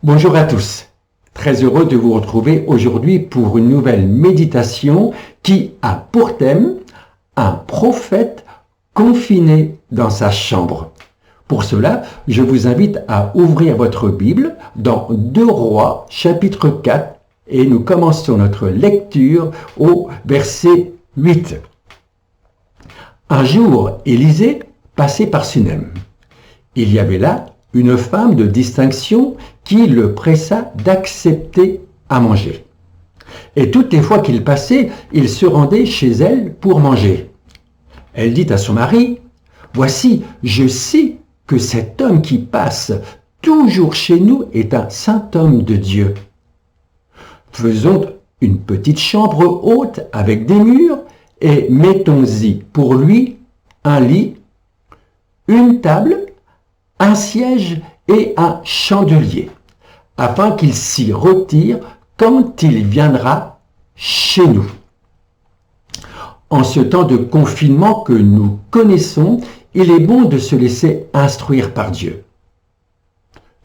Bonjour à tous, très heureux de vous retrouver aujourd'hui pour une nouvelle méditation qui a pour thème un prophète confiné dans sa chambre. Pour cela, je vous invite à ouvrir votre Bible dans 2 Rois chapitre 4 et nous commençons notre lecture au verset 8. Un jour, Élisée passait par Sunem. Il y avait là une femme de distinction qui le pressa d'accepter à manger. Et toutes les fois qu'il passait, il se rendait chez elle pour manger. Elle dit à son mari, « Voici, je sais que cet homme qui passe toujours chez nous est un saint homme de Dieu. Faisons une petite chambre haute avec des murs et mettons-y pour lui un lit, une table, un siège et un chandelier, afin qu'il s'y retire quand il viendra chez nous. » En ce temps de confinement que nous connaissons, il est bon de se laisser instruire par Dieu.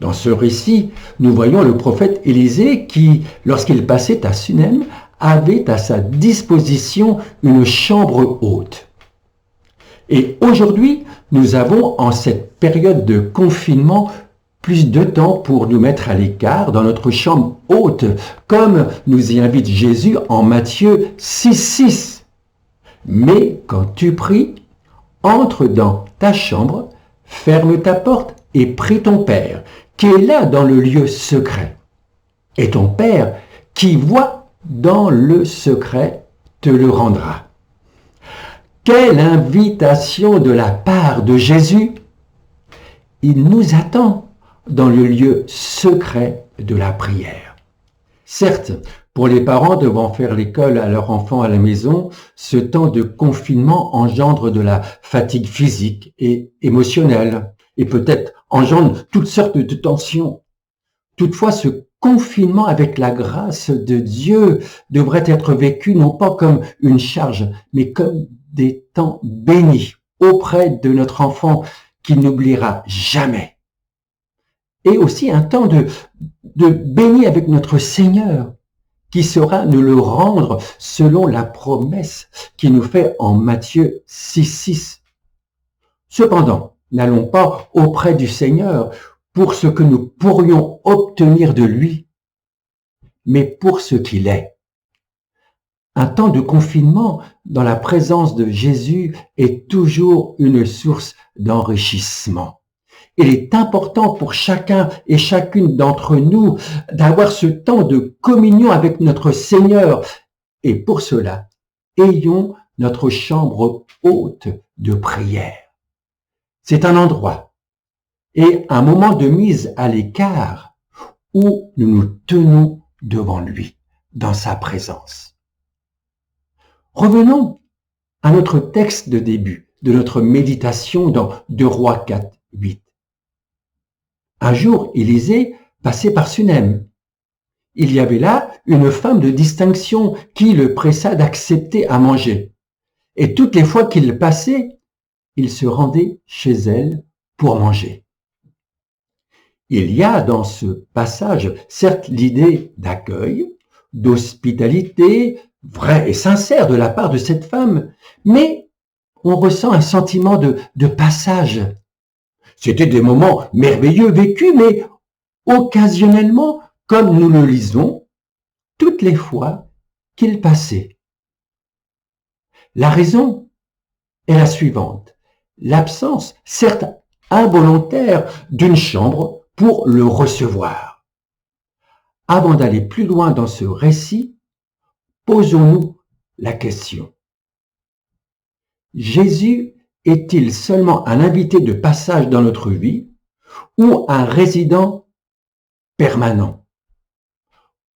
Dans ce récit, nous voyons le prophète Élisée qui, lorsqu'il passait à Sunem, avait à sa disposition une chambre haute. Et aujourd'hui, nous avons en cette période de confinement plus de temps pour nous mettre à l'écart dans notre chambre haute, comme nous y invite Jésus en Matthieu 6,6. Mais quand tu pries, entre dans ta chambre, ferme ta porte et prie ton Père, qui est là dans le lieu secret. Et ton Père, qui voit dans le secret, te le rendra. Quelle invitation de la part de Jésus! Il nous attend dans le lieu secret de la prière. Certes, pour les parents devant faire l'école à leur enfant à la maison, ce temps de confinement engendre de la fatigue physique et émotionnelle et peut-être engendre toutes sortes de tensions. Toutefois, ce confinement avec la grâce de Dieu devrait être vécu non pas comme une charge, mais comme des temps bénis auprès de notre enfant qu'il n'oubliera jamais. Et aussi un temps de béni avec notre Seigneur, qui saura nous le rendre selon la promesse qu'il nous fait en Matthieu 6,6. Cependant, n'allons pas auprès du Seigneur pour ce que nous pourrions obtenir de lui, mais pour ce qu'il est. Un temps de confinement dans la présence de Jésus est toujours une source d'enrichissement. Il est important pour chacun et chacune d'entre nous d'avoir ce temps de communion avec notre Seigneur. Et pour cela, ayons notre chambre haute de prière. C'est un endroit et un moment de mise à l'écart où nous nous tenons devant lui, dans sa présence. Revenons à notre texte de début, de notre méditation dans 2 Rois 4, 8. Un jour, Élisée passait par Sunem. Il y avait là une femme de distinction qui le pressa d'accepter à manger. Et toutes les fois qu'il passait, il se rendait chez elle pour manger. Il y a dans ce passage, certes, l'idée d'accueil, d'hospitalité, vraie et sincère de la part de cette femme, mais on ressent un sentiment de passage. C'était des moments merveilleux vécus, mais occasionnellement, comme nous le lisons, toutes les fois qu'il passait. La raison est la suivante. L'absence, certes involontaire, d'une chambre pour le recevoir. Avant d'aller plus loin dans ce récit, posons-nous la question. Jésus est-il seulement un invité de passage dans notre vie ou un résident permanent?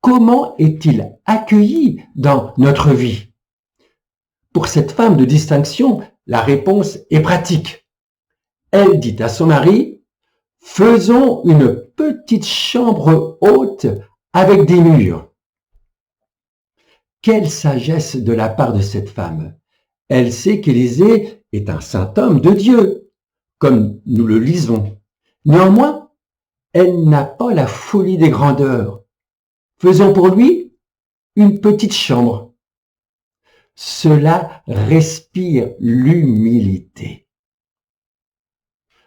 Comment est-il accueilli dans notre vie? Pour cette femme de distinction, la réponse est pratique. Elle dit à son mari, « Faisons une petite chambre haute avec des murs. » Quelle sagesse de la part de cette femme! Elle sait qu'Élisée est un saint homme de Dieu, comme nous le lisons. Néanmoins, elle n'a pas la folie des grandeurs. Faisons pour lui une petite chambre. Cela respire l'humilité.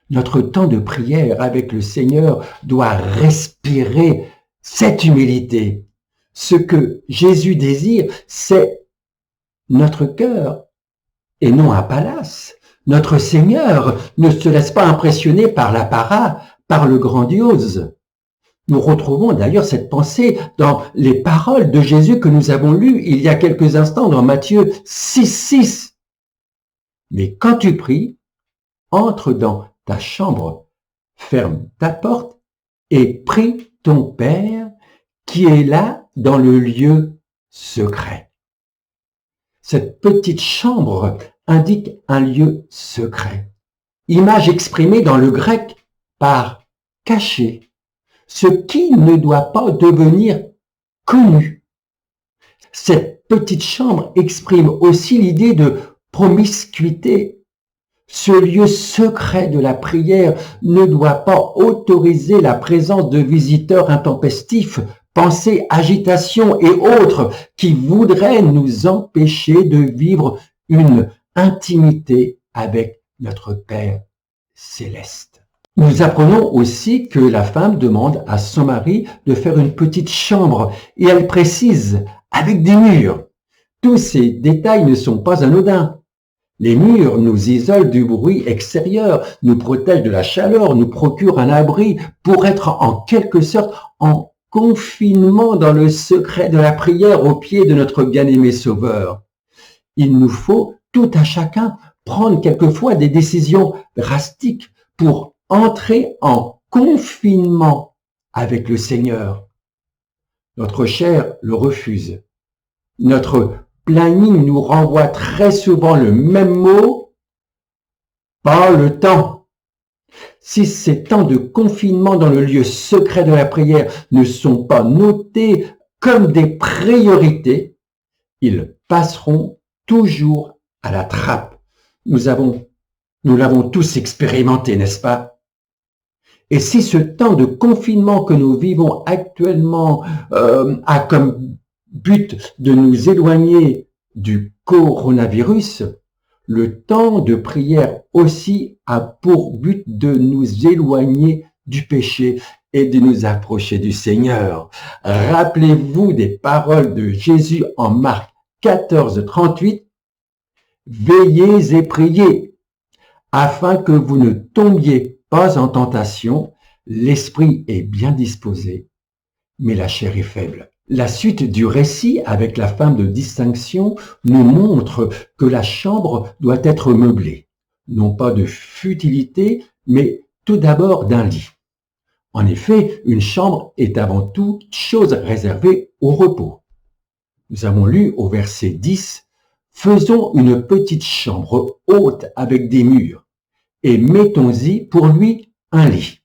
Notre temps de prière avec le Seigneur doit respirer cette humilité. Ce que Jésus désire, c'est notre cœur et non un palace. Notre Seigneur ne se laisse pas impressionner par l'apparat, par le grandiose. Nous retrouvons d'ailleurs cette pensée dans les paroles de Jésus que nous avons lues il y a quelques instants dans Matthieu 6,6. Mais quand tu pries, entre dans ta chambre, ferme ta porte et prie ton Père qui est là dans le lieu secret. Cette petite chambre indique un lieu secret. Image exprimée dans le grec par caché. Ce qui ne doit pas devenir connu. Cette petite chambre exprime aussi l'idée de promiscuité. Ce lieu secret de la prière ne doit pas autoriser la présence de visiteurs intempestifs, pensées, agitations et autres qui voudraient nous empêcher de vivre une intimité avec notre Père céleste. Nous apprenons aussi que la femme demande à son mari de faire une petite chambre et elle précise avec des murs. Tous ces détails ne sont pas anodins. Les murs nous isolent du bruit extérieur, nous protègent de la chaleur, nous procurent un abri pour être en quelque sorte en confinement dans le secret de la prière au pied de notre bien-aimé Sauveur. Il nous faut tout à chacun prendre quelquefois des décisions drastiques pour entrer en confinement avec le Seigneur. Notre chair le refuse. Notre planning nous renvoie très souvent le même mot, pas le temps. Si ces temps de confinement dans le lieu secret de la prière ne sont pas notés comme des priorités, ils passeront toujours à la trappe. Nous l'avons tous expérimenté, n'est-ce pas? Et si ce temps de confinement que nous vivons actuellement a comme but de nous éloigner du coronavirus, le temps de prière aussi a pour but de nous éloigner du péché et de nous approcher du Seigneur. Rappelez-vous des paroles de Jésus en Marc 14, 38. Veillez et priez, afin que vous ne tombiez pas en tentation. L'esprit est bien disposé, mais la chair est faible. La suite du récit avec la femme de distinction nous montre que la chambre doit être meublée, non pas de futilité, mais tout d'abord d'un lit. En effet, une chambre est avant toute chose réservée au repos. Nous avons lu au verset 10, « Faisons une petite chambre haute avec des murs, et mettons-y pour lui un lit. »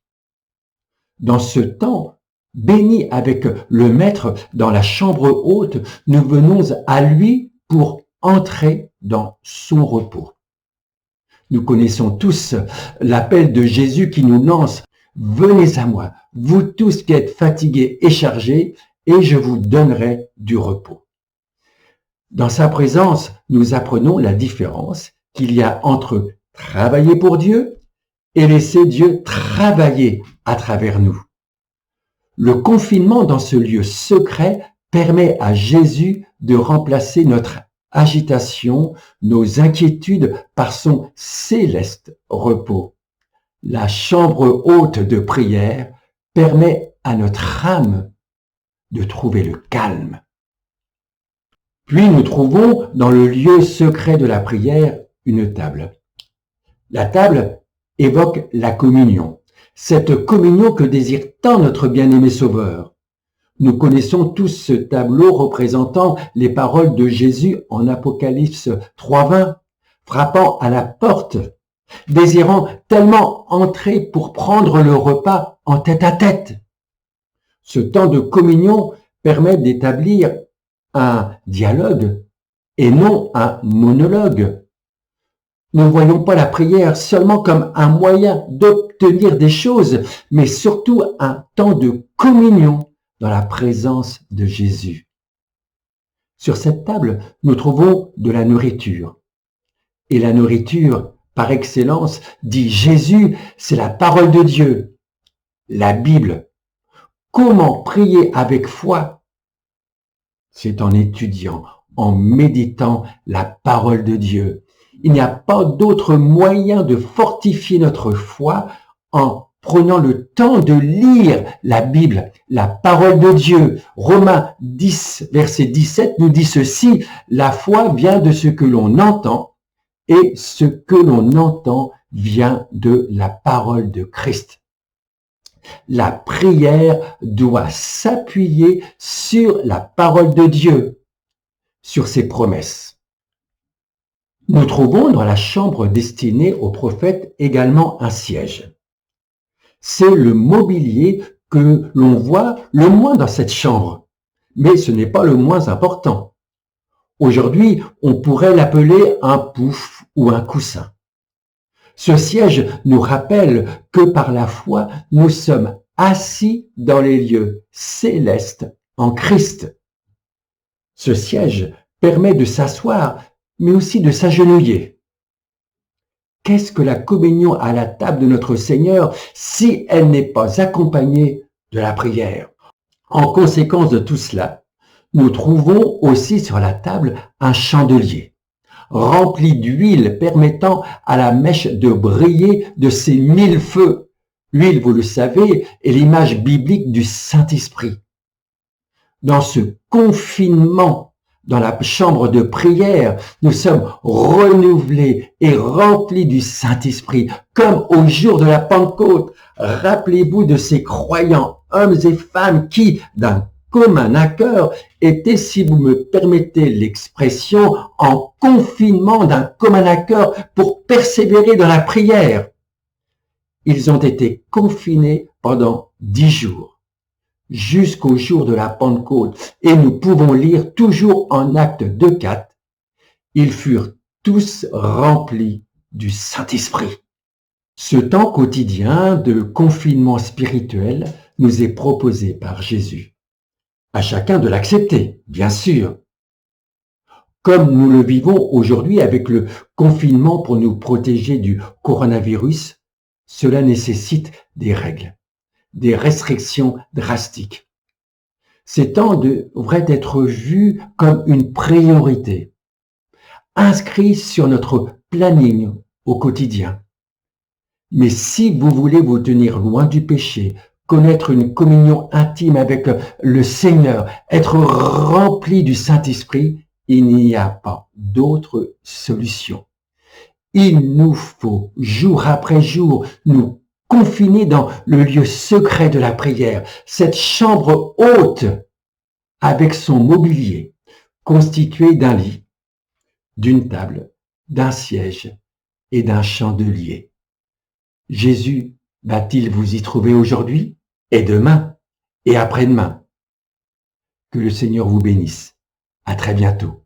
Dans ce temps, béni avec le Maître dans la chambre haute, nous venons à lui pour entrer dans son repos. Nous connaissons tous l'appel de Jésus qui nous lance « Venez à moi, vous tous qui êtes fatigués et chargés, et je vous donnerai du repos. » Dans sa présence, nous apprenons la différence qu'il y a entre travailler pour Dieu et laisser Dieu travailler à travers nous. Le confinement dans ce lieu secret permet à Jésus de remplacer notre agitation, nos inquiétudes par son céleste repos. La chambre haute de prière permet à notre âme de trouver le calme. Puis nous trouvons dans le lieu secret de la prière une table. La table évoque la communion. Cette communion que désire tant notre bien-aimé Sauveur. Nous connaissons tous ce tableau représentant les paroles de Jésus en Apocalypse 3:20, frappant à la porte, désirant tellement entrer pour prendre le repas en tête à tête. Ce temps de communion permet d'établir un dialogue et non un monologue. Nous ne voyons pas la prière seulement comme un moyen d'obtenir des choses, mais surtout un temps de communion dans la présence de Jésus. Sur cette table, nous trouvons de la nourriture. Et la nourriture, par excellence, dit Jésus, c'est la parole de Dieu, la Bible. Comment prier avec foi? C'est en étudiant, en méditant la parole de Dieu. Il n'y a pas d'autre moyen de fortifier notre foi en prenant le temps de lire la Bible, la parole de Dieu. Romains 10, verset 17 nous dit ceci, la foi vient de ce que l'on entend et ce que l'on entend vient de la parole de Christ. La prière doit s'appuyer sur la parole de Dieu, sur ses promesses. Nous trouvons dans la chambre destinée au prophète également un siège. C'est le mobilier que l'on voit le moins dans cette chambre, mais ce n'est pas le moins important. Aujourd'hui, on pourrait l'appeler un pouf ou un coussin. Ce siège nous rappelle que par la foi, nous sommes assis dans les lieux célestes en Christ. Ce siège permet de s'asseoir, mais aussi de s'agenouiller. Qu'est-ce que la communion à la table de notre Seigneur si elle n'est pas accompagnée de la prière? En conséquence de tout cela, nous trouvons aussi sur la table un chandelier rempli d'huile permettant à la mèche de briller de ses 1000 feux. L'huile, vous le savez, est l'image biblique du Saint-Esprit. Dans ce confinement, dans la chambre de prière, nous sommes renouvelés et remplis du Saint-Esprit, comme au jour de la Pentecôte. Rappelez-vous de ces croyants, hommes et femmes qui, d'un commun accord, étaient, si vous me permettez l'expression, en confinement d'un commun accord pour persévérer dans la prière. Ils ont été confinés pendant 10 jours, jusqu'au jour de la Pentecôte. Et nous pouvons lire toujours en Actes 2:4, ils furent tous remplis du Saint-Esprit. Ce temps quotidien de confinement spirituel nous est proposé par Jésus. À chacun de l'accepter, bien sûr. Comme nous le vivons aujourd'hui avec le confinement pour nous protéger du coronavirus, cela nécessite des règles, des restrictions drastiques. Ces temps devraient être vus comme une priorité, inscrits sur notre planning au quotidien. Mais si vous voulez vous tenir loin du péché, connaître une communion intime avec le Seigneur, être rempli du Saint-Esprit, il n'y a pas d'autre solution. Il nous faut, jour après jour, nous confiner dans le lieu secret de la prière, cette chambre haute avec son mobilier, constitué d'un lit, d'une table, d'un siège et d'un chandelier. Jésus va-t-il vous y trouver aujourd'hui et demain et après-demain? Que le Seigneur vous bénisse. À très bientôt.